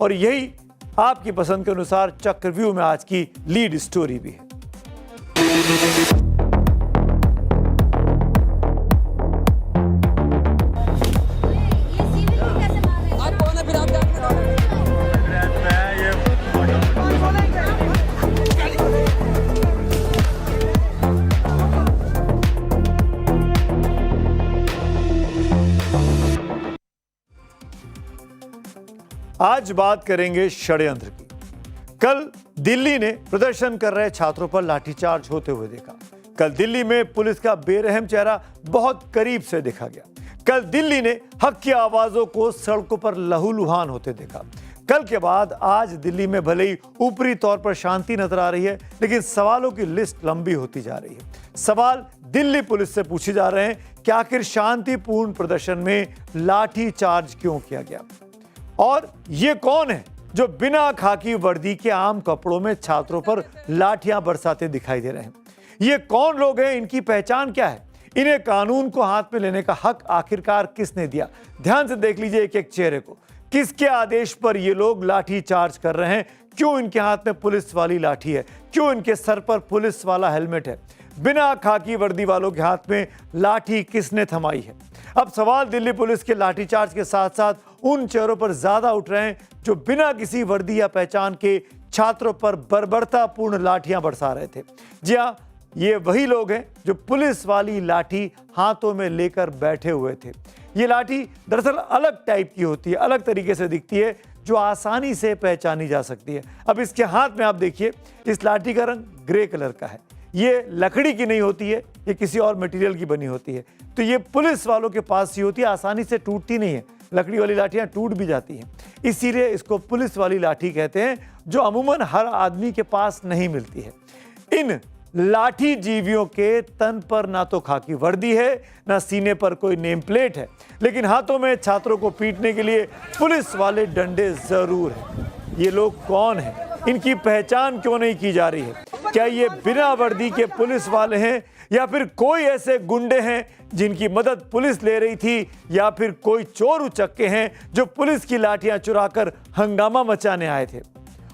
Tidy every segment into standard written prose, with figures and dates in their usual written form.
और यही आपकी पसंद के अनुसार चक्रव्यूह में आज की लीड स्टोरी भी है। आज बात करेंगे षड्यंत्र की। कल दिल्ली ने प्रदर्शन कर रहे छात्रों पर लाठीचार्ज होते हुए देखा। कल दिल्ली में पुलिस का बेरहम चेहरा बहुत करीब से देखा गया। कल दिल्ली ने हक की आवाजों को सड़कों पर लहूलुहान होते देखा। कल के बाद आज दिल्ली में भले ही ऊपरी तौर पर शांति नजर आ रही है, लेकिन सवालों की लिस्ट लंबी होती जा रही है। सवाल दिल्ली पुलिस से पूछे जा रहे हैं कि आखिर शांतिपूर्ण प्रदर्शन में लाठीचार्ज क्यों किया गया, और ये कौन है जो बिना खाकी वर्दी के आम कपड़ों में छात्रों पर लाठियां बरसाते दिखाई दे रहे हैं। ये कौन लोग हैं, इनकी पहचान क्या है, इन्हें कानून को हाथ में लेने का हक आखिरकार किसने दिया। ध्यान से देख लीजिए एक एक चेहरे को। किसके आदेश पर ये लोग लाठी चार्ज कर रहे हैं, क्यों इनके हाथ में पुलिस वाली लाठी है, क्यों इनके सर पर पुलिस वाला हेलमेट है, बिना खाकी वर्दी वालों के हाथ में लाठी किसने थमाई है। अब सवाल दिल्ली पुलिस के लाठीचार्ज के साथ साथ उन चेहरों पर ज्यादा उठ रहे हैं जो बिना किसी वर्दी या पहचान के छात्रों पर बर्बरतापूर्ण लाठियां बरसा रहे थे। जी हां, ये वही लोग हैं जो पुलिस वाली लाठी हाथों में लेकर बैठे हुए थे। ये लाठी दरअसल अलग टाइप की होती है, अलग तरीके से दिखती है, जो आसानी से पहचानी जा सकती है। अब इसके हाथ में आप देखिए, इस लाठी का रंग ग्रे कलर का है। ये लकड़ी की नहीं होती है, ये किसी और मटेरियल की बनी होती है। तो ये पुलिस वालों के पास ही होती है, आसानी से टूटती नहीं है। लकड़ी वाली लाठियां टूट भी जाती हैं, इसीलिए इसको पुलिस वाली लाठी कहते हैं, जो अमूमन हर आदमी के पास नहीं मिलती है। इन लाठी जीवियों के तन पर ना तो खाकी वर्दी है, ना सीने पर कोई नेम प्लेट है, लेकिन हाथों में छात्रों को पीटने के लिए पुलिस वाले डंडे जरूर हैं। ये लोग कौन हैं, इनकी पहचान क्यों नहीं की जा रही है? क्या ये बिना वर्दी के पुलिस वाले हैं, या फिर कोई ऐसे गुंडे हैं जिनकी मदद पुलिस ले रही थी, या फिर कोई चोर उचक्के हैं जो पुलिस की लाठियां चुराकर हंगामा मचाने आए थे?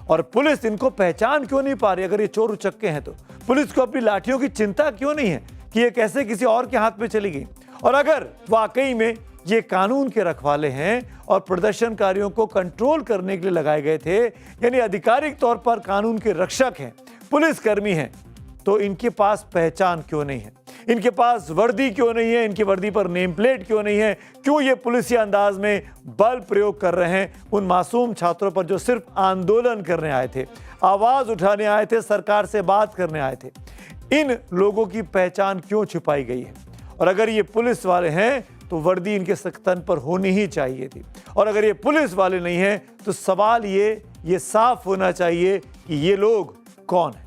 और पुलिस इनको पहचान क्यों नहीं पा रही? अगर ये चोर उचक्के हैं तो पुलिस को अपनी लाठियों की चिंता क्यों नहीं है कि ये कैसे किसी और के हाथ में चली गई? और अगर वाकई में ये कानून के रखवाले हैं और प्रदर्शनकारियों को कंट्रोल करने के लिए लगाए गए थे, यानी आधिकारिक तौर पर कानून के रक्षक हैं, पुलिसकर्मी हैं, तो इनके पास पहचान क्यों नहीं है? इनके पास वर्दी क्यों नहीं है? इनकी वर्दी पर नेम प्लेट क्यों नहीं है? क्यों ये पुलिसिया अंदाज में बल प्रयोग कर रहे हैं उन मासूम छात्रों पर जो सिर्फ आंदोलन करने आए थे, आवाज उठाने आए थे, सरकार से बात करने आए थे? इन लोगों की पहचान क्यों छुपाई गई है? और अगर ये पुलिस वाले हैं तो वर्दी इनके तन पर होनी ही चाहिए थी, और अगर ये पुलिस वाले नहीं हैं तो सवाल ये साफ होना चाहिए कि ये लोग कौन हैं।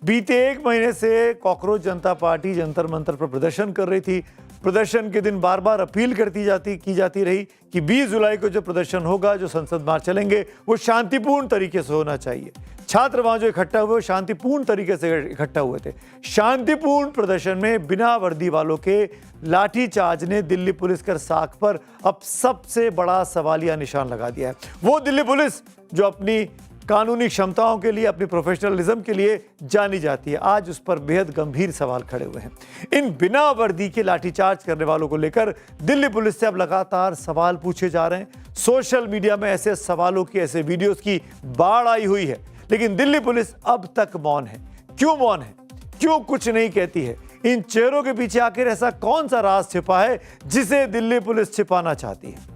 बीते एक महीने से कॉकरोच जनता पार्टी जंतर मंतर पर प्रदर्शन कर रही थी। प्रदर्शन के दिन बार बार अपील की जाती रही कि 20 जुलाई को जो प्रदर्शन होगा, जो संसद मार्च चलेंगे, वो शांतिपूर्ण तरीके से होना चाहिए। छात्र वहां जो इकट्ठा हुए शांतिपूर्ण तरीके से इकट्ठा हुए थे। शांतिपूर्ण प्रदर्शन में बिना वर्दी वालों के लाठीचार्ज ने दिल्ली पुलिस कर साख पर अब सबसे बड़ा सवालिया निशान लगा दिया है। वो दिल्ली पुलिस जो अपनी कानूनी क्षमताओं के लिए, अपनी प्रोफेशनलिज्म के लिए जानी जाती है, आज उस पर बेहद गंभीर सवाल खड़े हुए हैं। इन बिना वर्दी के लाठीचार्ज करने वालों को लेकर दिल्ली पुलिस से अब लगातार सवाल पूछे जा रहे हैं। सोशल मीडिया में ऐसे सवालों की, ऐसे वीडियोस की बाढ़ आई हुई है, लेकिन दिल्ली पुलिस अब तक मौन है। क्यों मौन है? क्यों कुछ नहीं कहती है? इन चेहरों के पीछे आखिर ऐसा कौन सा राज छिपा है जिसे दिल्ली पुलिस छिपाना चाहती है?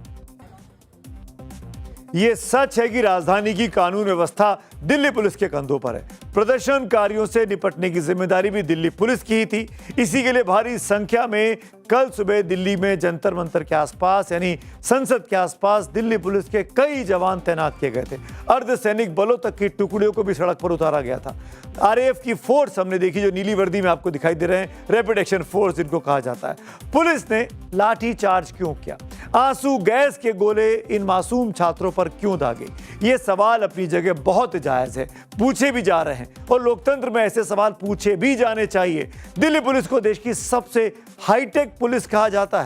ये सच है कि राजधानी की कानून व्यवस्था दिल्ली पुलिस के कंधों पर है। प्रदर्शनकारियों से निपटने की जिम्मेदारी भी दिल्ली पुलिस की ही थी। इसी के लिए भारी संख्या में कल सुबह दिल्ली में जंतर मंतर के आसपास, यानी संसद के आसपास, दिल्ली पुलिस के कई जवान तैनात किए गए थे। अर्धसैनिक बलों तक की टुकड़ियों को भी सड़क पर उतारा गया था। आरएएफ की फोर्स हमने देखी, जो नीली वर्दी में आपको दिखाई दे रहे हैं, रैपिड एक्शन फोर्स जिनको कहा जाता है। पुलिस ने लाठी चार्ज क्यों किया? आंसू गैस के गोले इन मासूम छात्रों पर क्यों दागे? ये सवाल अपनी जगह बहुत जायज है, पूछे भी जा रहे हैं, और लोकतंत्र में ऐसे सवाल पूछे भी जाने चाहिए। दिल्ली पुलिस को देश की सबसे हाईटेक पुलिस कहा जाता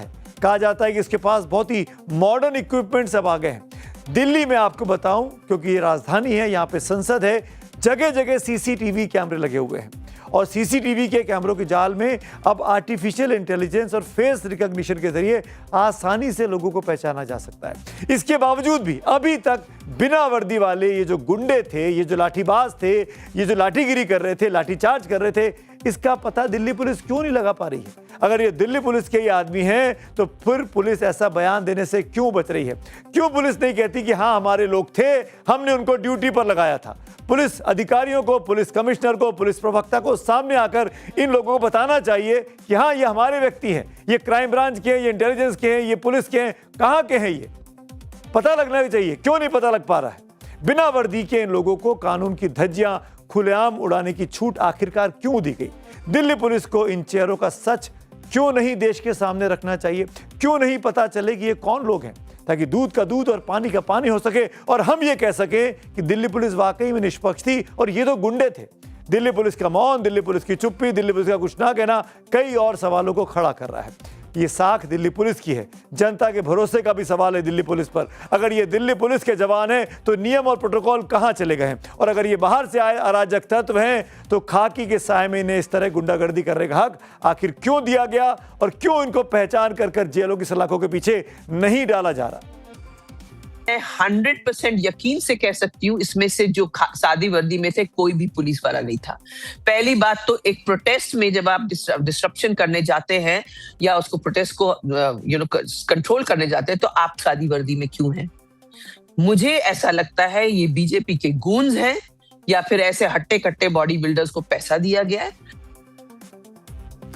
है कि इसके पास बहुत ही मॉडर्न इक्विपमेंट्स अब आ गए हैं। दिल्ली में आपको बताऊं, क्योंकि ये राजधानी है, यहाँ पे संसद है, जगह जगह सीसीटीवी कैमरे लगे हुए हैं और सीसीटीवी के कैमरों के जाल में अब आर्टिफिशियल इंटेलिजेंस और फेस रिकॉग्निशन के जरिए आसानी से लोगों को पहचाना जा सकता है। इसके बावजूद भी अभी तक बिना वर्दी वाले ये जो गुंडे थे, ये जो लाठीबाज थे, ये जो लाठीगिरी कर रहे थे, लाठीचार्ज कर रहे थे, इसका पता दिल्ली पुलिस क्यों नहीं लगा पा रही है? अगर ये दिल्ली पुलिस के ये आदमी हैं तो फिर पुलिस ऐसा बयान देने से क्यों बच रही है? क्यों पुलिस नहीं कहती कि हाँ हमारे लोग थे, हमने उनको ड्यूटी पर लगाया था? पुलिस अधिकारियों को, पुलिस कमिश्नर को, पुलिस प्रवक्ता को सामने आकर इन लोगों को बताना चाहिए कि हाँ ये हमारे व्यक्ति हैं, ये क्राइम ब्रांच के हैं, ये इंटेलिजेंस के हैं, ये पुलिस के हैं, कहाँ के हैं, ये पता लगना चाहिए। क्यों नहीं पता लग पा रहा है? बिना वर्दी के इन लोगों को कानून की धज्जियां खुलेआम उड़ाने की छूट आखिरकार क्यों दी गई? दिल्ली पुलिस को इन चेहरों का सच क्यों नहीं देश के सामने रखना चाहिए? क्यों नहीं पता चले कि ये कौन लोग हैं, ताकि दूध का दूध और पानी का पानी हो सके और हम ये कह सके कि दिल्ली पुलिस वाकई में निष्पक्ष थी और ये तो गुंडे थे। दिल्ली पुलिस का मौन, दिल्ली पुलिस की चुप्पी, दिल्ली पुलिस का कुछ ना कहना कई और सवालों को खड़ा कर रहा है। ये साख दिल्ली पुलिस की है, जनता के भरोसे का भी सवाल है दिल्ली पुलिस पर। अगर ये दिल्ली पुलिस के जवान हैं तो नियम और प्रोटोकॉल कहां चले गए हैं? और अगर ये बाहर से आए अराजक तत्व हैं तो खाकी के साए में इन्हें इस तरह गुंडागर्दी करने का हक आखिर क्यों दिया गया और क्यों इनको पहचान कर जेलों की सलाखों के पीछे नहीं डाला जा रहा? मैं 100% यकीन से कह सकती हूँ इसमें से जो सादी वर्दी में थे कोई भी पुलिस वाला नहीं था। पहली बात तो एक प्रोटेस्ट में जब आप डिस्ट्रप्शन करने जाते हैं या उसको प्रोटेस्ट को कंट्रोल करने जाते हैं तो आप सादी वर्दी में क्यों हैं? मुझे ऐसा लगता है ये बीजेपी के गूंज हैं या फिर ऐसे हट्टे कट्टे बॉडी बिल्डर्स को पैसा दिया गया है।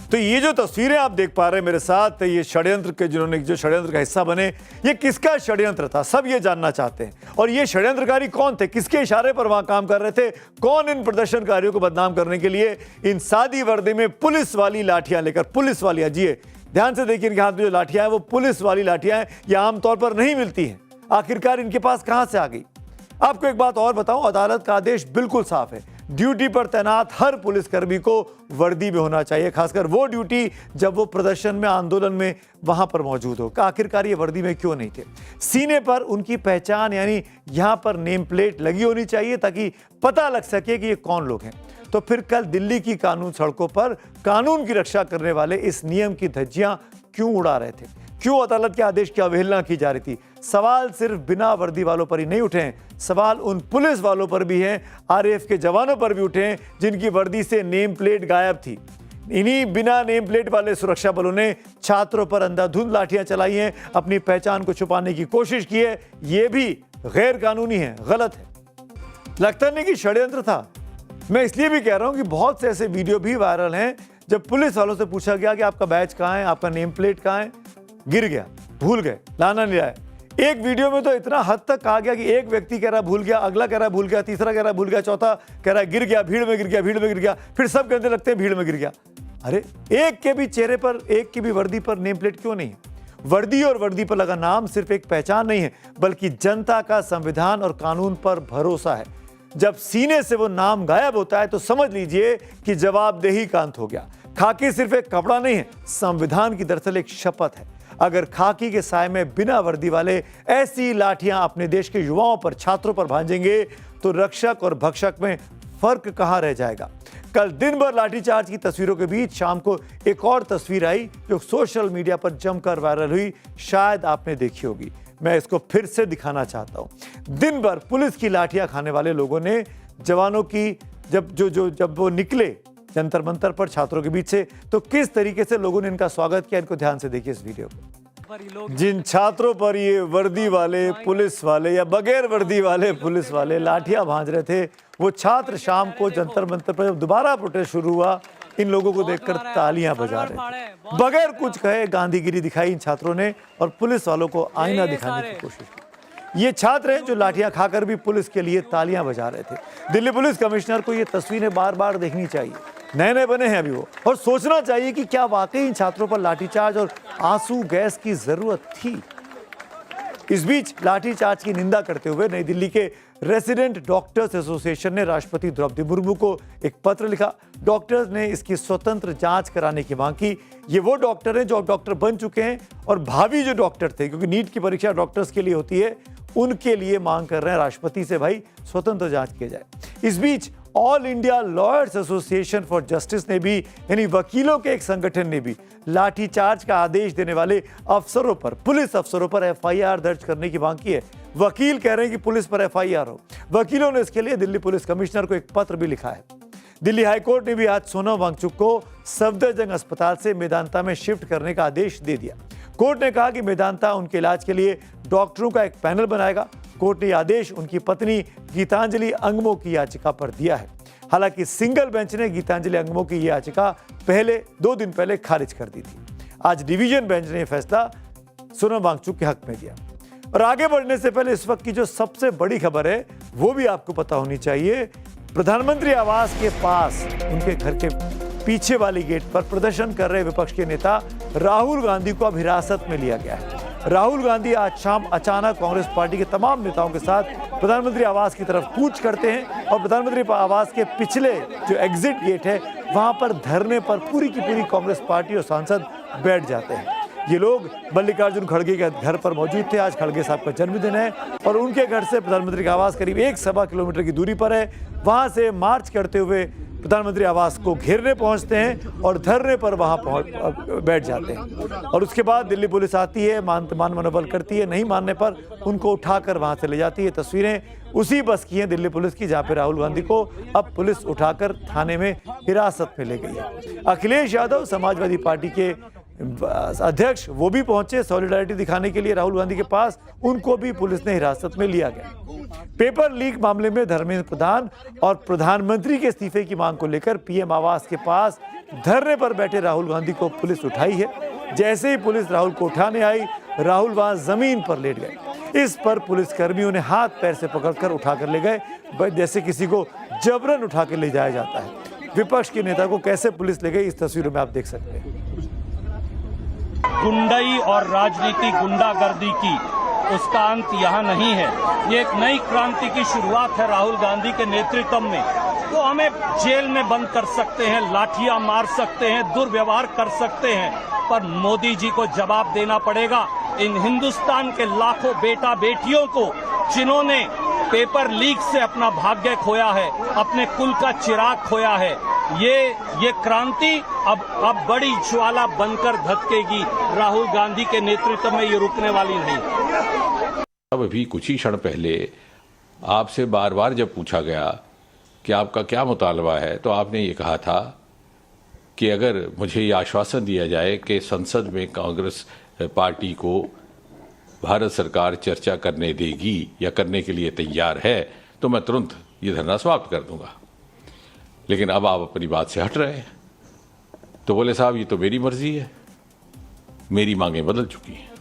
तो ये जो तस्वीरें आप देख पा रहे हैं मेरे साथ, ये षड्यंत्र के जिन्होंने जो षड्यंत्र का हिस्सा बने, ये किसका षड्यंत्र था? सब ये जानना चाहते हैं। और ये षड्यंत्रकारी कौन थे? किसके इशारे पर वहां काम कर रहे थे? कौन इन प्रदर्शनकारियों को बदनाम करने के लिए इन सादी वर्दी में पुलिस वाली लाठियां लेकर, पुलिस वाली, जी ध्यान से देखिए इनके हाथ में जो लाठियां हैं वो पुलिस वाली लाठियां हैं, ये आमतौर पर नहीं मिलती हैं। आखिरकार इनके पास कहां से आ गई? आपको एक बात और बताऊं, अदालत का आदेश बिल्कुल साफ है, ड्यूटी पर तैनात हर पुलिसकर्मी को वर्दी में होना चाहिए, खासकर वो ड्यूटी जब वो प्रदर्शन में, आंदोलन में वहां पर मौजूद हो। आखिरकार ये वर्दी में क्यों नहीं थे? सीने पर उनकी पहचान यानी यहां पर नेम प्लेट लगी होनी चाहिए ताकि पता लग सके कि ये कौन लोग हैं। तो फिर कल दिल्ली की कानून सड़कों पर कानून की रक्षा करने वाले इस नियम की धज्जियां क्यों उड़ा रहे थे? क्यों अदालत के आदेश की अवहेलना की जा रही थी? सवाल सिर्फ बिना वर्दी वालों पर ही नहीं उठे हैं, सवाल उन पुलिस वालों पर भी हैं, आरएएफ के जवानों पर भी उठे हैं जिनकी वर्दी से नेम प्लेट गायब थी। इन्हीं बिना नेम प्लेट वाले सुरक्षा बलों ने छात्रों पर अंधाधुंध लाठियां चलाई हैं, अपनी पहचान को छुपाने की कोशिश की है। ये भी गैर कानूनी है, गलत है। लगता नहीं कि षड्यंत्र था। मैं इसलिए भी कह रहा हूं कि बहुत से ऐसे वीडियो भी वायरल हैं जब पुलिस वालों से पूछा गया कि आपका बैच कहाँ है, आपका नेम प्लेट कहाँ है, गिर गया, भूल गए, लाना नहीं आया। एक वीडियो में तो इतना हद तक कहा गया कि एक व्यक्ति कह रहा भूल गया, अगला कह रहा भूल गया, तीसरा कह रहा भूल गया, चौथा कह रहा गिर गया, भीड़ में गिर गया, भीड़ में गिर गया, फिर सब कहने लगते हैं भीड़ में गिर गया। अरे एक के भी चेहरे पर, एक की भी वर्दी पर नेम प्लेट क्यों नहीं है? वर्दी और वर्दी पर लगा नाम सिर्फ एक पहचान नहीं है, बल्कि जनता का संविधान और कानून पर भरोसा है। जब सीने से वो नाम गायब होता है तो समझ लीजिए कि जवाबदेही का अंत हो गया। खाकी सिर्फ एक कपड़ा नहीं है, संविधान की दरअसल एक शपथ है। अगर खाकी के साए में बिना वर्दी वाले ऐसी लाठियां अपने देश के युवाओं पर, छात्रों पर भांजेंगे तो रक्षक और भक्षक में फर्क कहां रह जाएगा? कल दिन भर लाठीचार्ज की तस्वीरों के बीच शाम को एक और तस्वीर आई जो सोशल मीडिया पर जमकर वायरल हुई, शायद आपने देखी होगी। मैं इसको फिर से दिखाना चाहता हूं। दिन भर पुलिस की लाठियां खाने वाले लोगों ने जवानों की जब वो निकले जंतर मंतर पर छात्रों के बीच से, तो किस तरीके से लोगों ने इनका स्वागत किया, इनको ध्यान से देखिए इस वीडियो को। जिन छात्रों पर ये वर्दी वाले पुलिस वाले या बगैर वर्दी वाले पुलिस वाले लाठियां भांज रहे थे, वो छात्र शाम को जंतर मंतर पर जब दोबारा प्रोटेस्ट शुरू हुआ, इन लोगों को देखकर तालियां बजा रहे थे। बगैर कुछ कहे गांधीगिरी दिखाई इन छात्रों ने और पुलिस वालों को आईना दिखाने की कोशिश की। ये छात्र हैं जो लाठियां खाकर भी पुलिस के लिए तालियां बजा रहे थे। दिल्ली पुलिस कमिश्नर को ये तस्वीरें बार बार देखनी चाहिए। नए नए बने हैं अभी वो, और सोचना चाहिए कि क्या वाकई इन छात्रों पर लाठीचार्ज और आंसू गैस की जरूरत थी। इस बीच लाठीचार्ज की निंदा करते हुए नई दिल्ली के रेसिडेंट डॉक्टर्स एसोसिएशन ने राष्ट्रपति द्रौपदी मुर्मू को एक पत्र लिखा। डॉक्टर्स ने इसकी स्वतंत्र जांच कराने की मांग की। ये वो डॉक्टर हैं जो अब डॉक्टर बन चुके हैं और भावी जो डॉक्टर थे, क्योंकि नीट की परीक्षा डॉक्टर्स के लिए होती है, उनके लिए मांग कर रहे हैं राष्ट्रपति से, भाई स्वतंत्र जांच की जाए। इस बीच all India lawyers association for justice ने भी, यानी वकीलों के एक संगठन ने भी लाठीचार्ज का आदेश देने वाले अफसरों पर, पुलिस अफसरों पर एफआईआर दर्ज करने की मांग की है। वकील कह रहे हैं कि पुलिस पर एफआईआर हो। वकीलों ने इसके लिए दिल्ली पुलिस कमिश्नर को एक पत्र भी लिखा है। दिल्ली हाईकोर्ट ने भी आज सोनम वांगचुक को सफदरजंग अस्पताल से मेदांता में शिफ्ट करने का आदेश दे दिया। कोर्ट ने कहा कि मेदांता उनके इलाज के लिए डॉक्टरों का एक पैनल बनाएगा। कोर्ट ने आदेश उनकी पत्नी गीतांजलि अंगमो की याचिका पर दिया है। हालांकि सिंगल बेंच ने गीतांजलि अंगमो की याचिका पहले 2 दिन पहले खारिज कर दी थी। आज डिवीजन बेंच ने यह फैसला सोनम वांगचुक के हक में दिया। और आगे बढ़ने से पहले इस वक्त की जो सबसे बड़ी खबर है वो भी आपको पता होनी चाहिए। प्रधानमंत्री आवास के पास, उनके घर के पीछे वाली गेट पर प्रदर्शन कर रहे विपक्ष के नेता राहुल गांधी को अब हिरासत में लिया गया है। राहुल गांधी आज शाम अचानक कांग्रेस पार्टी के तमाम नेताओं के साथ प्रधानमंत्री आवास की तरफ कूच करते हैं और प्रधानमंत्री आवास के पिछले जो एग्जिट गेट है वहां पर धरने पर पूरी की पूरी कांग्रेस पार्टी और सांसद बैठ जाते हैं। ये लोग मल्लिकार्जुन खड़गे के घर पर मौजूद थे। आज खड़गे साहब का जन्मदिन है और उनके घर से प्रधानमंत्री का आवास करीब 1.25 किलोमीटर की दूरी पर है। वहां से मार्च करते हुए प्रधानमंत्री आवास को घेरने पहुंचते हैं और धरने पर वहां बैठ जाते हैं। और उसके बाद दिल्ली पुलिस आती है, मान मनोबल करती है, नहीं मानने पर उनको उठाकर वहां से ले जाती है। तस्वीरें उसी बस की हैं दिल्ली पुलिस की, जहां पे राहुल गांधी को अब पुलिस उठाकर थाने में हिरासत में ले गई है। अखिलेश यादव समाजवादी पार्टी के अध्यक्ष वो भी पहुंचे सॉलिडारिटी दिखाने के लिए राहुल गांधी के पास, उनको भी पुलिस ने हिरासत में लिया गया। पेपर लीक मामले में धर्मेंद्र प्रधान और प्रधानमंत्री के इस्तीफे की मांग को लेकर पीएम आवास के पास धरने पर बैठे राहुल गांधी को पुलिस उठाई है। जैसे ही पुलिस राहुल को उठाने आई, राहुल वहां जमीन पर लेट गए। इस पर पुलिस कर्मियों ने हाथ पैर से पकड़कर उठाकर ले गए, जैसे किसी को जबरन उठा के ले जाया जाता है। विपक्ष के नेता को कैसे पुलिस ले गई, इस तस्वीर में आप देख सकते हैं। गुंडाई और राजनीति गुंडागर्दी की, उसका अंत यहाँ नहीं है। ये एक नई क्रांति की शुरुआत है राहुल गांधी के नेतृत्व में। वो हमें जेल में बंद कर सकते हैं, लाठियां मार सकते हैं, दुर्व्यवहार कर सकते हैं, पर मोदी जी को जवाब देना पड़ेगा इन हिंदुस्तान के लाखों बेटा बेटियों को जिन्होंने पेपर लीक से अपना भाग्य खोया है, अपने कुल का चिराग खोया है। ये क्रांति अब बड़ी ज्वाला बनकर धधकेगी। राहुल गांधी के नेतृत्व में ये रुकने वाली नहीं। अब अभी कुछ ही क्षण पहले आपसे बार बार जब पूछा गया कि आपका क्या मुतालबा है, तो आपने ये कहा था कि अगर मुझे ये आश्वासन दिया जाए कि संसद में कांग्रेस पार्टी को भारत सरकार चर्चा करने देगी या करने के लिए तैयार है, तो मैं तुरंत ये धरना समाप्त कर दूंगा। लेकिन अब आप अपनी बात से हट रहे हैं। तो बोले साहब ये तो मेरी मर्जी है, मेरी मांगें बदल चुकी हैं।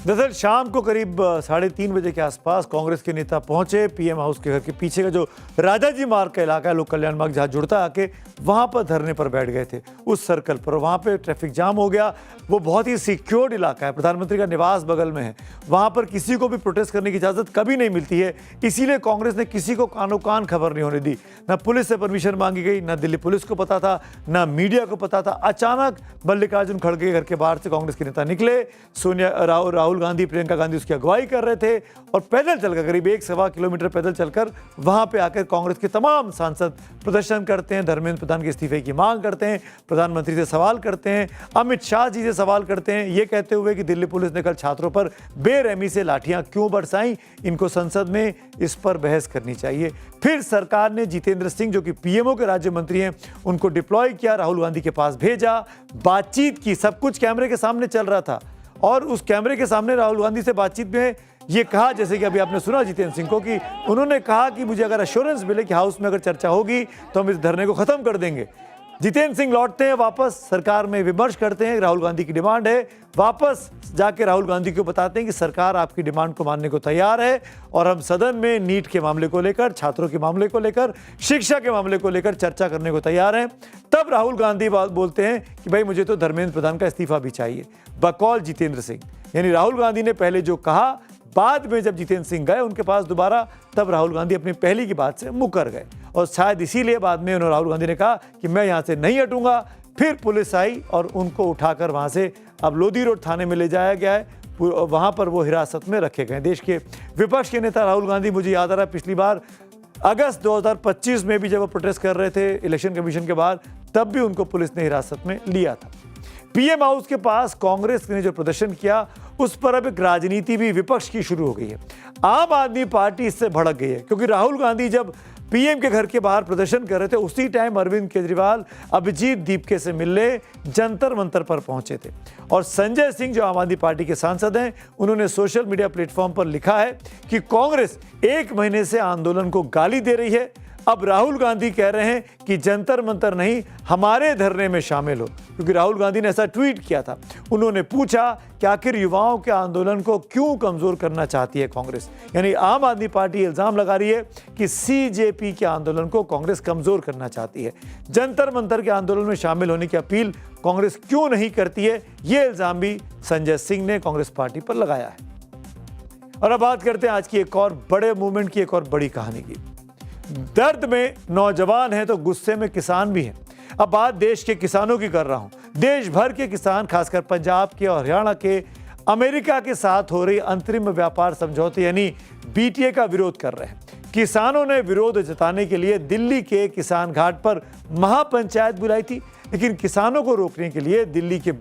दरअसल शाम को करीब 3:30 बजे के आसपास कांग्रेस के नेता पहुंचे पीएम हाउस के घर के पीछे का जो राजाजी मार्ग का इलाका है, लोक कल्याण मार्ग जहां जुड़ता है, आके वहां पर धरने पर बैठ गए थे उस सर्कल पर। वहां पे ट्रैफिक जाम हो गया। वो बहुत ही सिक्योर्ड इलाका है, प्रधानमंत्री का निवास बगल में है, वहां पर किसी को भी प्रोटेस्ट करने की इजाजत कभी नहीं मिलती है। इसीलिए कांग्रेस ने किसी को कानो कान खबर नहीं होने दी। ना पुलिस से परमिशन मांगी गई, ना दिल्ली पुलिस को पता था, ना मीडिया को पता था। अचानक मल्लिकार्जुन खड़गे के घर के बाहर से कांग्रेस के नेता निकले। राहुल गांधी, प्रियंका गांधी उसकी अगुवाई कर रहे थे और पैदल चलकर करीब 1.25 किलोमीटर पैदल चलकर वहां पे आकर कांग्रेस के तमाम सांसद प्रदर्शन करते हैं, धर्मेंद्र प्रधान के इस्तीफे की मांग करते हैं, प्रधानमंत्री से सवाल करते हैं, अमित शाह जी से सवाल करते हैं, ये कहते हुए कि दिल्ली पुलिस ने कल छात्रों पर बेरहमी से लाठियां क्यों बरसाई, इनको संसद में इस पर बहस करनी चाहिए। फिर सरकार ने जितेंद्र सिंह, जो कि पीएमओ के राज्य मंत्री हैं, उनको डिप्लॉय किया, राहुल गांधी के पास भेजा, बातचीत की। सब कुछ कैमरे के सामने चल रहा था और उस कैमरे के सामने राहुल गांधी से बातचीत में ये कहा, जैसे कि अभी आपने सुना जितेंद्र सिंह को, कि उन्होंने कहा कि मुझे अगर एश्योरेंस मिले कि हाउस में अगर चर्चा होगी तो हम इस धरने को खत्म कर देंगे। जितेंद्र सिंह लौटते हैं वापस, सरकार में विमर्श करते हैं, राहुल गांधी की डिमांड है, वापस जाके राहुल गांधी को बताते हैं कि सरकार आपकी डिमांड को मानने को तैयार है और हम सदन में नीट के मामले को लेकर, छात्रों के मामले को लेकर, शिक्षा के मामले को लेकर चर्चा करने को तैयार हैं। तब राहुल गांधी बोलते हैं कि भाई मुझे तो धर्मेंद्र प्रधान का इस्तीफा भी चाहिए, बकौल जितेंद्र सिंह। यानी राहुल गांधी ने पहले जो कहा, बाद में जब जितेंद्र सिंह गए उनके पास दोबारा, तब राहुल गांधी अपनी पहली की बात से मुकर गए और शायद इसीलिए बाद में उन्होंने राहुल गांधी ने कहा कि मैं यहां से नहीं हटूंगा। फिर पुलिस आई और उनको उठाकर वहां से अब लोधी रोड थाने में ले जाया गया है। वहां पर वो हिरासत में रखे गए। देश के विपक्ष के नेता राहुल गांधी, मुझे याद आ रहा है पिछली बार अगस्त 2025 में भी जब वो प्रोटेस्ट कर रहे थे इलेक्शन कमीशन के बाद, तब भी उनको पुलिस ने हिरासत में लिया था। पीएम हाउस के पास कांग्रेस ने जो प्रदर्शन किया उस पर अब एक राजनीति भी विपक्ष की शुरू हो गई है। आम आदमी पार्टी इससे भड़क गई है, क्योंकि राहुल गांधी जब पीएम के घर के बाहर प्रदर्शन कर रहे थे उसी टाइम अरविंद केजरीवाल अभिजीत दीपके से मिलने जंतर मंतर पर पहुंचे थे। और संजय सिंह जो आम आदमी पार्टी के सांसद हैं, उन्होंने सोशल मीडिया प्लेटफॉर्म पर लिखा है कि कांग्रेस 1 महीने से आंदोलन को गाली दे रही है। अब राहुल गांधी कह रहे हैं कि जंतर मंतर नहीं, हमारे धरने में शामिल हो, क्योंकि राहुल गांधी ने ऐसा ट्वीट किया था। उन्होंने पूछा कि आखिर युवाओं के आंदोलन को क्यों कमजोर करना चाहती है कांग्रेस। यानी आम आदमी पार्टी इल्जाम लगा रही है कि सीजेपी के आंदोलन को कांग्रेस कमजोर करना चाहती है। जंतर मंतर के आंदोलन में शामिल होने की अपील कांग्रेस क्यों नहीं करती है, ये इल्जाम भी संजय सिंह ने कांग्रेस पार्टी पर लगाया है। और अब बात करते हैं आज की एक और बड़े मूवमेंट की, एक और बड़ी कहानी की। दर्द में नौजवान हैं तो गुस्से में किसान भी हैं। अब बात देश के किसानों की कर रहा हूं। देश भर के किसान, खासकर पंजाब के और हरियाणा के, अमेरिका के साथ हो रही अंतरिम व्यापार समझौते यानी बीटीए का विरोध कर रहे हैं। किसानों ने विरोध जताने के लिए दिल्ली के किसान घाट पर महापंचायत बुलाई थी, लेकिन किसानों को रोकने के लिए दिल्ली के